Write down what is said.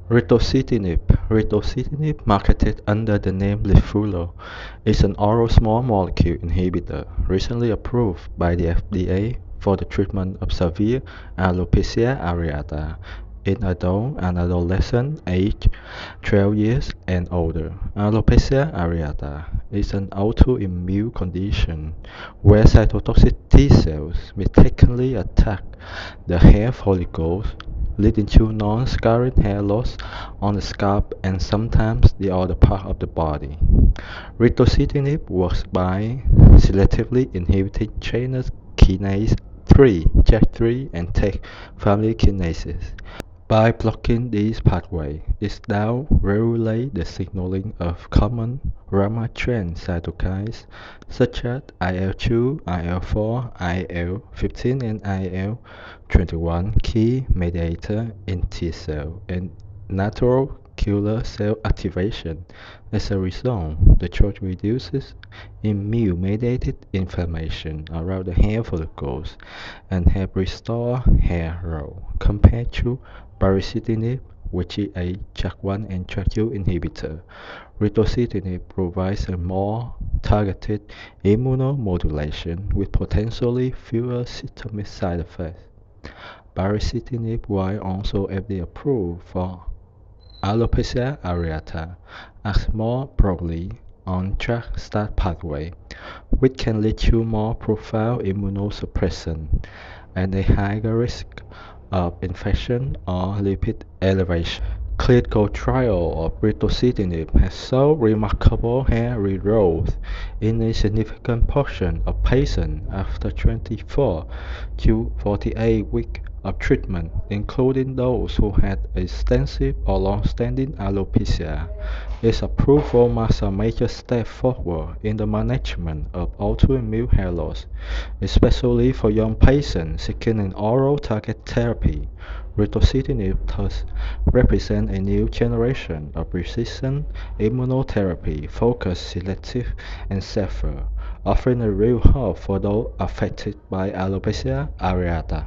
Ritlecitinib, marketed under the name Litfulo, is an oral small molecule inhibitor recently approved by the FDA for the treatment of severe alopecia areata in adults and adolescents aged 12 years and older. Alopecia areata is an autoimmune condition where cytotoxic T cells mistakenly attack the hair follicles, leading to non-scarring hair loss on the scalp and sometimes the other part of the body. Ritlecitinib works by selectively inhibiting China's kinase 3, JAK3, and TEC family kinases. By blocking these pathways, it down-regulates the signaling of common rheumatoid cytokines such as IL-2, IL-4, IL-15, and IL-21, key mediators in T cell and natural killer cell activation. As a result, the drug reduces immune-mediated inflammation around the hair follicles and help restore hair growth, compared to baricitinib, which is a JAK1 and JAK2 inhibitor. Ritlecitinib provides a more targeted immunomodulation with potentially fewer systemic side effects. Baricitinib, while also FDA approved for alopecia areata, acts more broadly on JAK-STAT pathway, which can lead to more profound immunosuppression and a higher risk of infection or lipid elevation. Clinical trial of ritlecitinib has shown remarkable hair regrowth in a significant portion of patients after 24 to 48 weeks of treatment, including those who had extensive or long-standing alopecia. Its approval marks a major step forward in the management of autoimmune hair loss, especially for young patients seeking an oral target therapy. Ritlecitinib thus represents a new generation of precision immunotherapy, focused, selective, and safer, offering a real hope for those affected by alopecia areata.